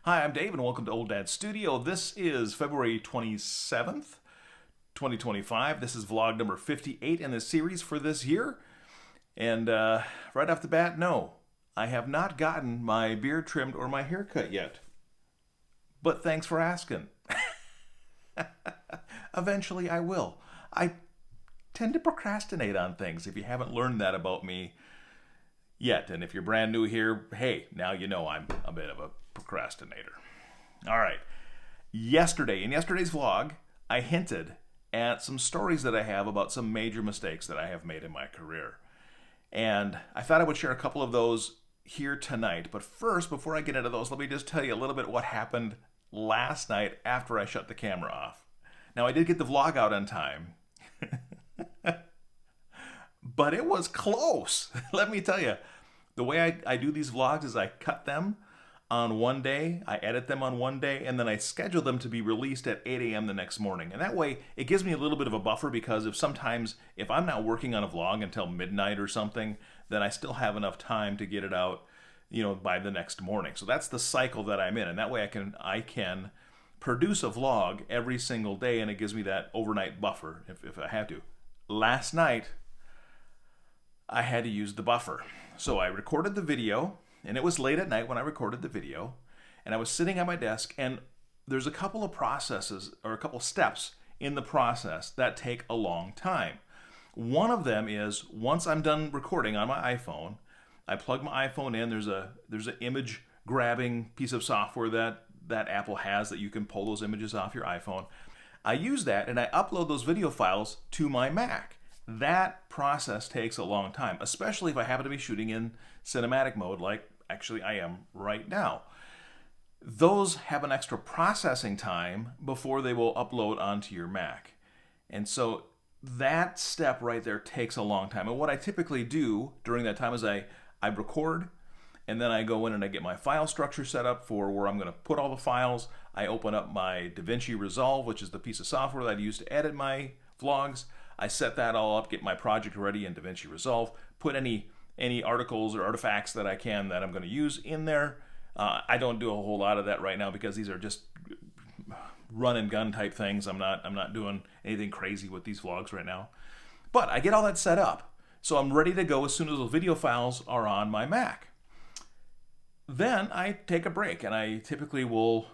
Hi, I'm Dave, and welcome to Old Dad Studio. This is February 27th, 2025. This is vlog number 58 in the series for this year. And right off the bat, no, I have not gotten my beard trimmed or my hair cut yet. But thanks for asking. Eventually I will. I tend to procrastinate on things, if you haven't learned that about me yet. And if you're brand new here, hey, now you know I'm a bit of a procrastinator. All right. In yesterday's vlog, I hinted at some stories that I have about some major mistakes that I have made in my career. And I thought I would share a couple of those here tonight. But first, before I get into those, let me just tell you a little bit what happened last night after I shut the camera off. Now, I did get the vlog out on time. But it was close. Let me tell you, the way I do these vlogs is I cut them on one day, I edit them on one day, and then I schedule them to be released at 8 a.m. the next morning. And that way, it gives me a little bit of a buffer, because if I'm not working on a vlog until midnight or something, then I still have enough time to get it out, by the next morning. So that's the cycle that I'm in, and that way I can produce a vlog every single day, and it gives me that overnight buffer if I have to. Last night, I had to use the buffer. So I recorded the video, and it was late at night when I recorded the video, and I was sitting at my desk, and there's a couple of processes, or a couple of steps in the process that take a long time. One of them is, once I'm done recording on my iPhone, I plug my iPhone in. There's an image grabbing piece of software that Apple has that you can pull those images off your iPhone. I use that, and I upload those video files to my Mac. That process takes a long time, especially if I happen to be shooting in cinematic mode, like actually I am right now. Those have an extra processing time before they will upload onto your Mac. And so that step right there takes a long time. And what I typically do during that time is I record, and then I go in and I get my file structure set up for where I'm going to put all the files. I open up my DaVinci Resolve, which is the piece of software that I use to edit my vlogs. I set that all up, get my project ready in DaVinci Resolve, put any articles or artifacts that I can that I'm going to use in there. I don't do a whole lot of that right now because these are just run and gun type things. I'm not doing anything crazy with these vlogs right now. But I get all that set up, so I'm ready to go as soon as those video files are on my Mac. Then I take a break, and I typically will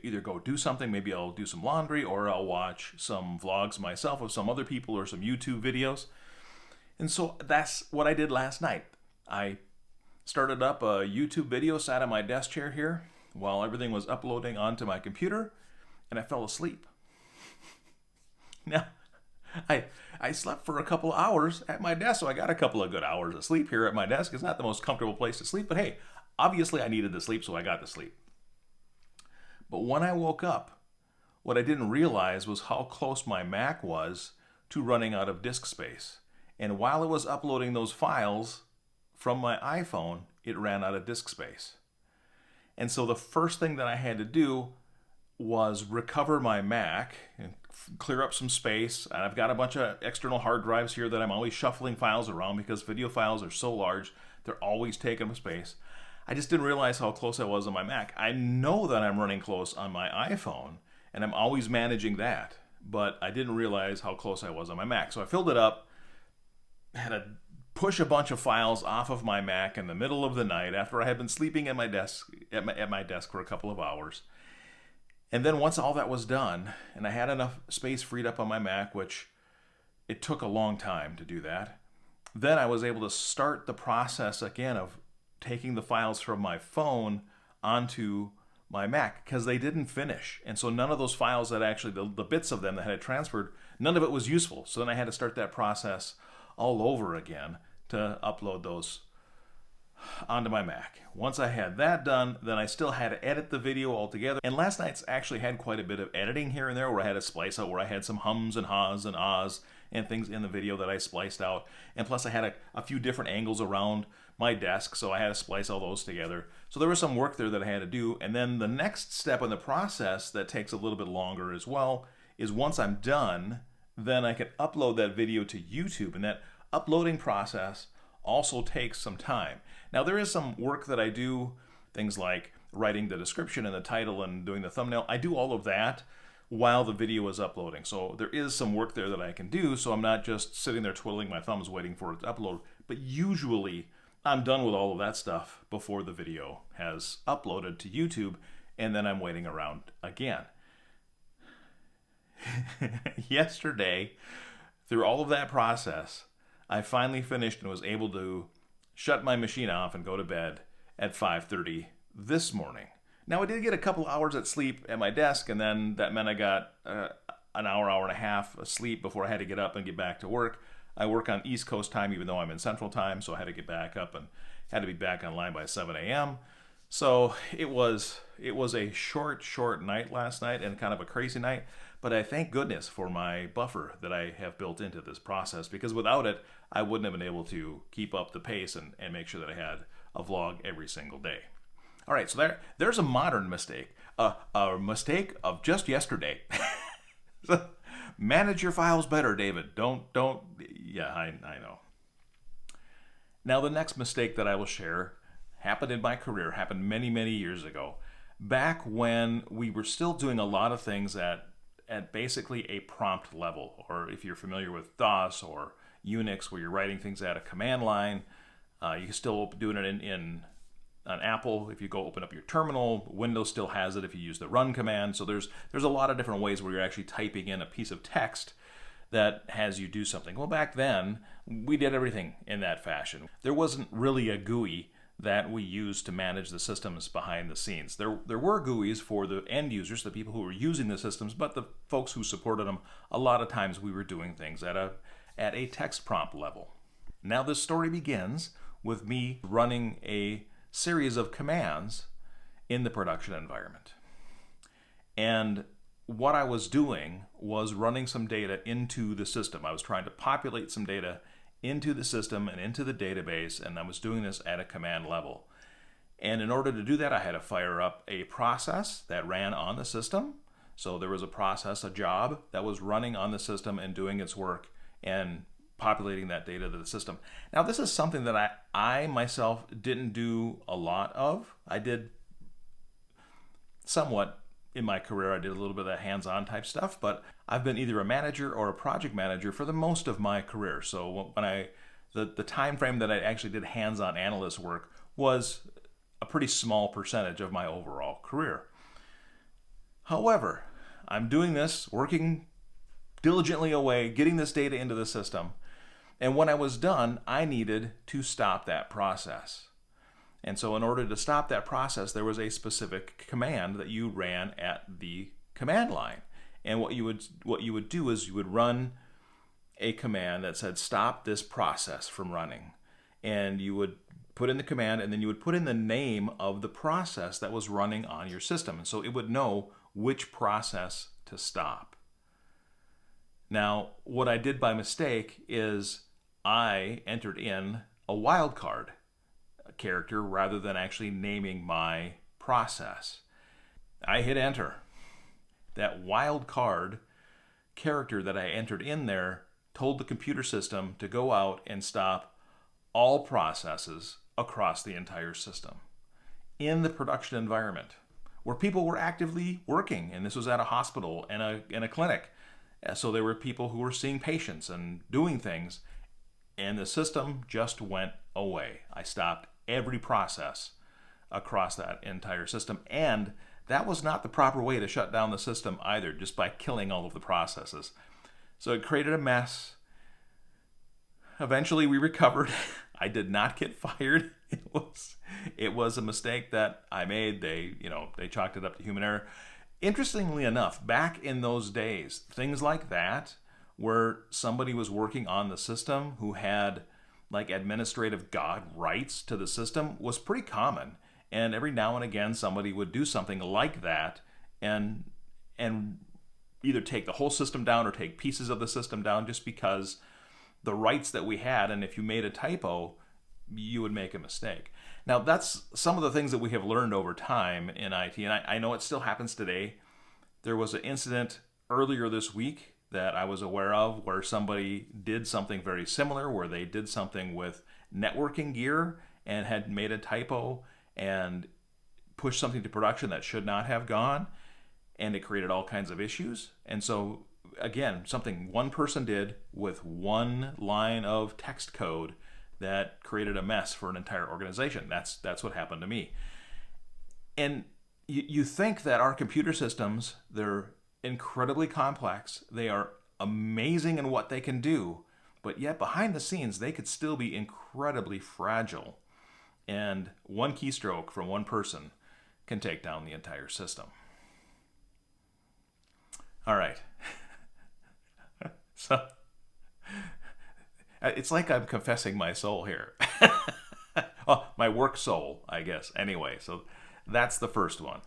either go do something. Maybe I'll do some laundry, or I'll watch some vlogs myself of some other people or some YouTube videos. And so that's what I did last night. I started up a YouTube video, sat on my desk chair here while everything was uploading onto my computer, and I fell asleep. Now, I slept for a couple of hours at my desk, so I got a couple of good hours of sleep here at my desk. It's not the most comfortable place to sleep, but hey, obviously I needed the sleep, so I got the sleep. But when I woke up, what I didn't realize was how close my Mac was to running out of disk space. And while it was uploading those files from my iPhone, it ran out of disk space. And so the first thing that I had to do was recover my Mac and clear up some space. And I've got a bunch of external hard drives here that I'm always shuffling files around because video files are so large, they're always taking up space. I just didn't realize how close I was on my Mac. I know that I'm running close on my iPhone, and I'm always managing that, but I didn't realize how close I was on my Mac. So I filled it up, had to push a bunch of files off of my Mac in the middle of the night after I had been sleeping at my desk for a couple of hours. And then once all that was done, and I had enough space freed up on my Mac, which it took a long time to do that, then I was able to start the process again of taking the files from my phone onto my Mac, because they didn't finish. And so none of those files that actually, the bits of them that had transferred, none of it was useful. So then I had to start that process all over again to upload those onto my Mac. Once I had that done, then I still had to edit the video altogether. And last night's actually had quite a bit of editing here and there, where I had to splice out, where I had some hums and haws and ahs and things in the video that I spliced out. And plus I had a few different angles around my desk, so I had to splice all those together. So there was some work there that I had to do. And then the next step in the process that takes a little bit longer as well is, once I'm done, then I can upload that video to YouTube. And that uploading process also takes some time. Now, there is some work that I do, things like writing the description and the title and doing the thumbnail. I do all of that while the video is uploading. So there is some work there that I can do, so I'm not just sitting there twiddling my thumbs waiting for it to upload. But usually I'm done with all of that stuff before the video has uploaded to YouTube, and then I'm waiting around again. Yesterday, through all of that process, I finally finished and was able to shut my machine off and go to bed at 5:30 this morning. Now, I did get a couple hours of sleep at my desk, and then that meant I got an hour and a half of sleep before I had to get up and get back to work. I work on East Coast time, even though I'm in Central time, so I had to get back up and had to be back online by 7 a.m. So it was a short night last night and kind of a crazy night, but I thank goodness for my buffer that I have built into this process, because without it, I wouldn't have been able to keep up the pace and make sure that I had a vlog every single day. All right, so there's a modern mistake, a mistake of just yesterday. Manage your files better, David. Don't. Yeah, I know. Now, the next mistake that I will share happened in my career, happened many, many years ago, back when we were still doing a lot of things at basically a prompt level, or if you're familiar with DOS or Unix, where you're writing things at a command line. You can still do it in on Apple. If you go open up your terminal, Windows still has it if you use the run command. So there's a lot of different ways where you're actually typing in a piece of text that has you do something. Well, back then, we did everything in that fashion. There wasn't really a GUI that we used to manage the systems behind the scenes. There were GUIs for the end users, the people who were using the systems, but the folks who supported them, a lot of times we were doing things at a text prompt level. Now this story begins with me running a series of commands in the production environment. And what I was doing was running some data into the system. I was trying to populate some data into the system and into the database, and I was doing this at a command level. And in order to do that, I had to fire up a process that ran on the system. So there was a process, a job that was running on the system and doing its work and populating that data to the system. Now, this is something that I myself didn't do a lot of. I did somewhat in my career. I did a little bit of that hands-on type stuff, but I've been either a manager or a project manager for the most of my career. So when the time frame that I actually did hands-on analyst work was a pretty small percentage of my overall career. However, I'm doing this, working diligently away, getting this data into the system. And when I was done, I needed to stop that process. And so in order to stop that process, there was a specific command that you ran at the command line. And what you would do is you would run a command that said, stop this process from running. And you would put in the command, and then you would put in the name of the process that was running on your system. And so it would know which process to stop. Now, what I did by mistake is I entered in a wildcard character rather than actually naming my process. I hit enter. That wildcard character that I entered in there told the computer system to go out and stop all processes across the entire system in the production environment where people were actively working. And this was at a hospital and a clinic. So there were people who were seeing patients and doing things, and the system just went away. I stopped every process across that entire system, and that was not the proper way to shut down the system either, just by killing all of the processes. So it created a mess. Eventually we recovered. I did not get fired. It was a mistake that I made. They chalked it up to human error. Interestingly enough, back in those days, things like that, where somebody was working on the system who had like administrative god rights to the system, was pretty common. And every now and again, somebody would do something like that and either take the whole system down or take pieces of the system down just because the rights that we had, and if you made a typo, you would make a mistake. Now, that's some of the things that we have learned over time in IT, and I know it still happens today. There was an incident earlier this week that I was aware of where somebody did something very similar, where they did something with networking gear and had made a typo and pushed something to production that should not have gone, and it created all kinds of issues. And so, again, something one person did with one line of text code that created a mess for an entire organization. That's what happened to me. And you think that our computer systems, they're incredibly complex. They are amazing in what they can do, but yet behind the scenes, they could still be incredibly fragile. And one keystroke from one person can take down the entire system. All right. So it's like I'm confessing my soul here. Oh, my work soul, I guess. Anyway, so that's the first one.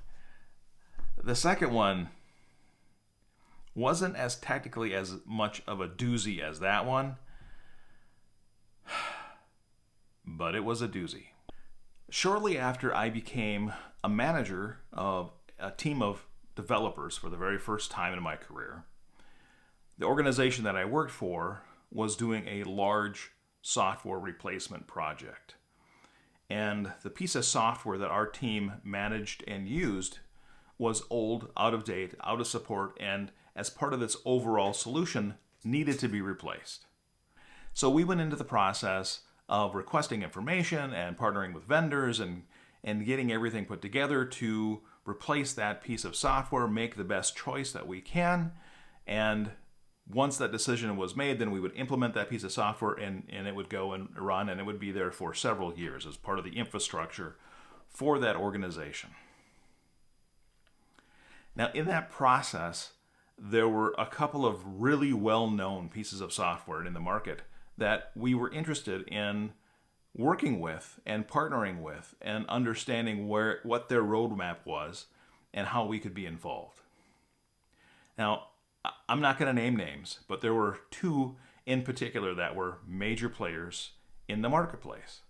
The second one wasn't as technically as much of a doozy as that one, but it was a doozy. Shortly after I became a manager of a team of developers for the very first time in my career, the organization that I worked for was doing a large software replacement project. And the piece of software that our team managed and used was old, out of date, out of support, and as part of this overall solution, needed to be replaced. So we went into the process of requesting information and partnering with vendors and getting everything put together to replace that piece of software, make the best choice that we can, and once that decision was made, then we would implement that piece of software and it would go and run, and it would be there for several years as part of the infrastructure for that organization. Now, in that process, there were a couple of really well-known pieces of software in the market that we were interested in working with and partnering with and understanding what their roadmap was and how we could be involved. Now, I'm not going to name names, but there were two in particular that were major players in the marketplace.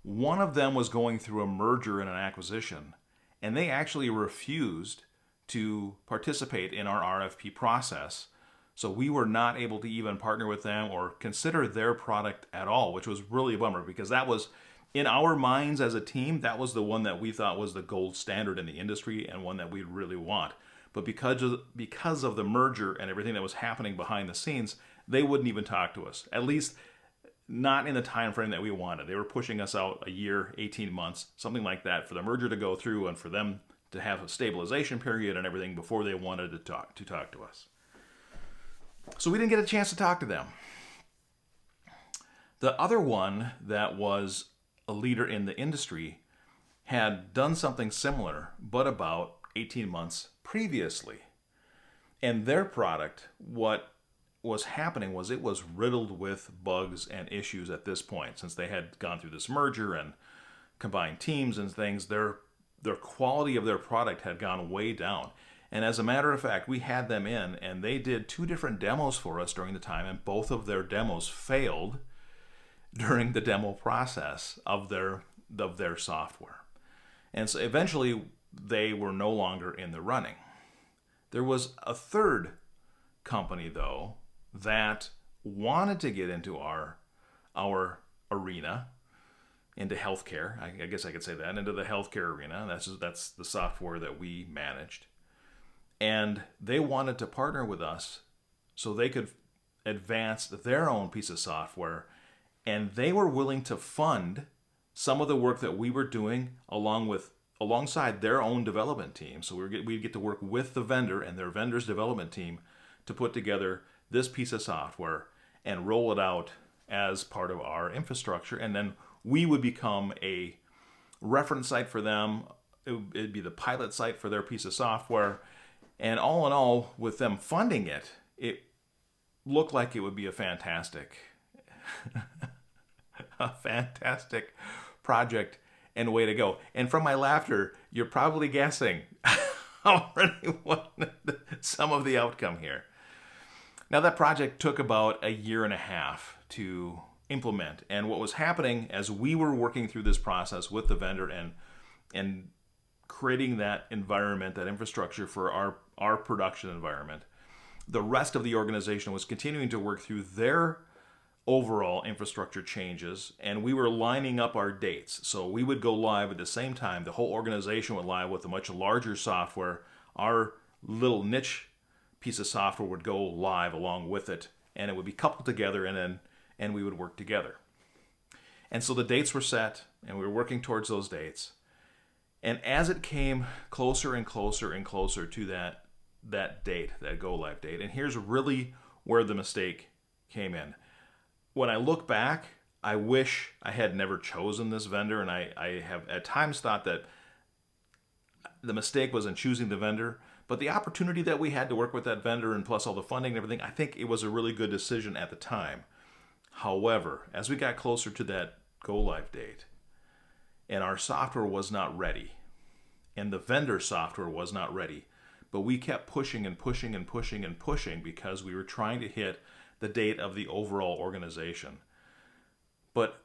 One of them was going through a merger and an acquisition, and they actually refused to participate in our RFP process. So we were not able to even partner with them or consider their product at all, which was really a bummer because that was, in our minds as a team, that was the one that we thought was the gold standard in the industry and one that we'd really want. But because of the merger and everything that was happening behind the scenes, they wouldn't even talk to us, at least not in the time frame that we wanted. They were pushing us out a year, 18 months, something like that, for the merger to go through and for them to have a stabilization period and everything before they wanted to talk to us. So we didn't get a chance to talk to them. The other one that was a leader in the industry had done something similar, but about 18 months previously. And their product, what was happening was it was riddled with bugs and issues at this point. Since they had gone through this merger and combined teams and things, their quality of their product had gone way down. And as a matter of fact, we had them in and they did 2 different demos for us during the time, and both of their demos failed during the demo process of their software. And so eventually they were no longer in the running. There was a third company, though, that wanted to get into our arena, into healthcare. I guess I could say that, into the healthcare arena. That's the software that we managed. And they wanted to partner with us so they could advance their own piece of software, and they were willing to fund some of the work that we were doing alongside their own development team. So we'd get to work with the vendor and their vendor's development team to put together this piece of software and roll it out as part of our infrastructure. And then we would become a reference site for them. It'd be the pilot site for their piece of software. And all in all, with them funding it, it looked like it would be a fantastic project and way to go. And from my laughter, you're probably guessing already what some of the outcome here. Now, that project took about a year and a half to implement. And what was happening as we were working through this process with the vendor and creating that environment, that infrastructure for our production environment, the rest of the organization was continuing to work through their overall infrastructure changes, and we were lining up our dates. So we would go live at the same time. The whole organization went live with a much larger software. Our little niche piece of software would go live along with it, and it would be coupled together, and we would work together. And so the dates were set, and we were working towards those dates. And as it came closer and closer and closer to that date, that go live date, and here's really where the mistake came in. When I look back, I wish I had never chosen this vendor, and I have at times thought that the mistake was in choosing the vendor, but the opportunity that we had to work with that vendor and plus all the funding and everything, I think it was a really good decision at the time. However, as we got closer to that go live date, and our software was not ready, and the vendor software was not ready, but we kept pushing and pushing and pushing and pushing because we were trying to hit the date of the overall organization. But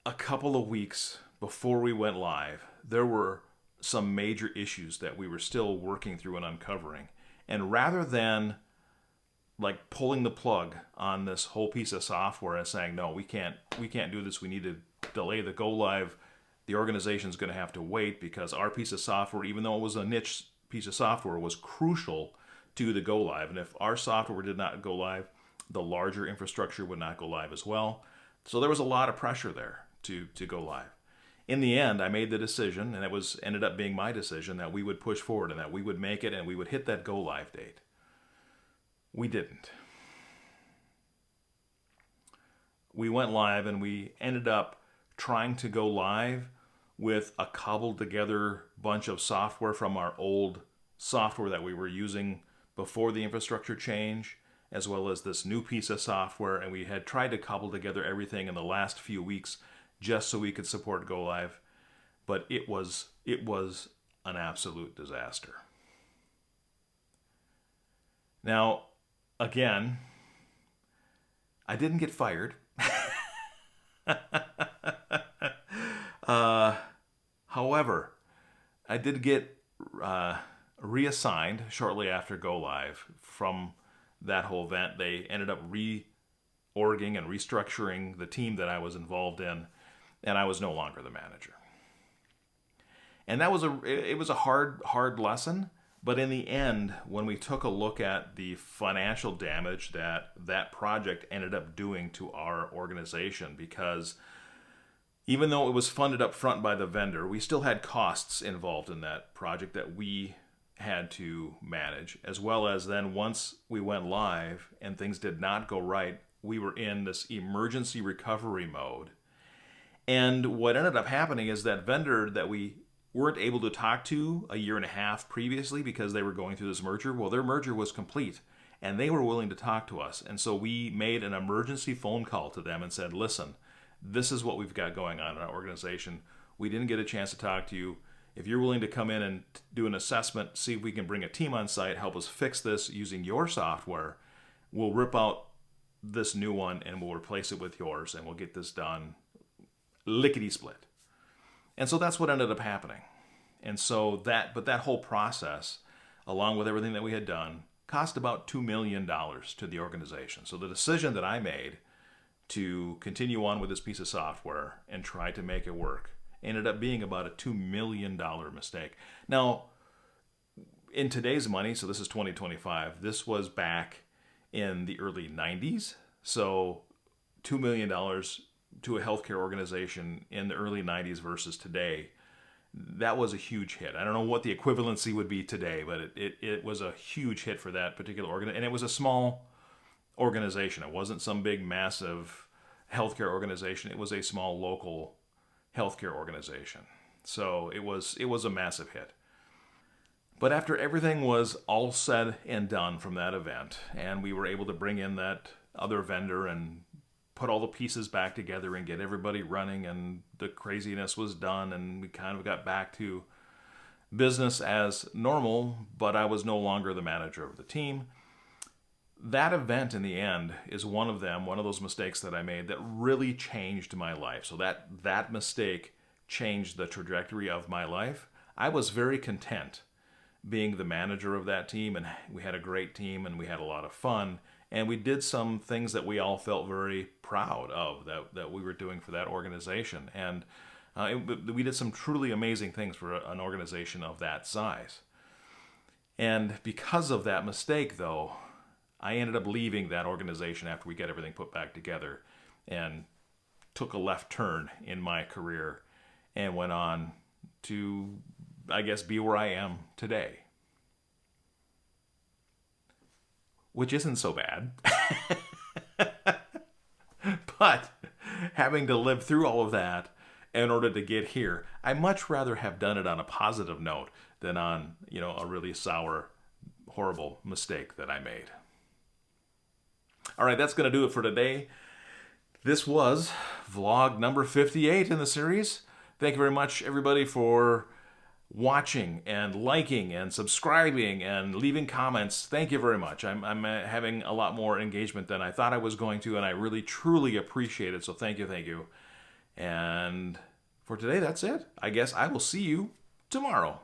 a couple of weeks before we went live, there were some major issues that we were still working through and uncovering. And rather than like pulling the plug on this whole piece of software and saying, no, we can't do this, we need to delay the go live, the organization's going to have to wait because our piece of software, even though it was a niche piece of software, was crucial to the go live. And if our software did not go live, the larger infrastructure would not go live as well. So there was a lot of pressure there to go live. In the end, I made the decision, and it ended up being my decision, that we would push forward and that we would make it and we would hit that go live date. We didn't. We went live and we ended up trying to go live with a cobbled together bunch of software from our old software that we were using before the infrastructure change, as well as this new piece of software, and we had tried to cobble together everything in the last few weeks just so we could support go live, but it was an absolute disaster. Now, again, I didn't get fired. However, I did get reassigned shortly after go live from that whole event. They ended up reorging and restructuring the team that I was involved in, and I was no longer the manager. And that was a hard lesson. But in the end, when we took a look at the financial damage that project ended up doing to our organization, because even though it was funded up front by the vendor, we still had costs involved in that project that we had to manage, as well as then once we went live and things did not go right, we were in this emergency recovery mode. And what ended up happening is that vendor that we weren't able to talk to a year and a half previously because they were going through this merger, well, their merger was complete and they were willing to talk to us. And so we made an emergency phone call to them and said, listen, this is what we've got going on in our organization. We didn't get a chance to talk to you. If you're willing to come in and do an assessment, see if we can bring a team on site, help us fix this using your software, we'll rip out this new one and we'll replace it with yours and we'll get this done lickety-split. And so that's what ended up happening. And so that whole process, along with everything that we had done, cost about $2 million to the organization. So the decision that I made to continue on with this piece of software and try to make it work ended up being about a $2 million mistake. Now, in today's money, so this is 2025, this was back in the early 90s. So $2 million to a healthcare organization in the early 90s versus today, that was a huge hit. I don't know what the equivalency would be today, but it was a huge hit for that particular organization. And it was a small organization. It wasn't some big, massive healthcare organization. It was a small local healthcare organization. So it was a massive hit. But after everything was all said and done from that event, and we were able to bring in that other vendor and put all the pieces back together and get everybody running, and the craziness was done, and we kind of got back to business as normal, but I was no longer the manager of the team. That event in the end is one of those mistakes that I made that really changed my life. So that mistake changed the trajectory of my life. I was very content being the manager of that team, and we had a great team and we had a lot of fun, And we did some things that we all felt very proud of that we were doing for that organization. And we did some truly amazing things for an organization of that size. And because of that mistake, though, I ended up leaving that organization after we got everything put back together and took a left turn in my career and went on to, I guess, be where I am today. Which isn't so bad. But having to live through all of that in order to get here, I much rather have done it on a positive note than on, a really sour, horrible mistake that I made. All right, that's going to do it for today. This was vlog number 58 in the series. Thank you very much, everybody, for watching and liking and subscribing and leaving comments. Thank you very much. I'm having a lot more engagement than I thought I was going to, and I really, truly appreciate it. So thank you. And for today, that's it. I guess I will see you tomorrow.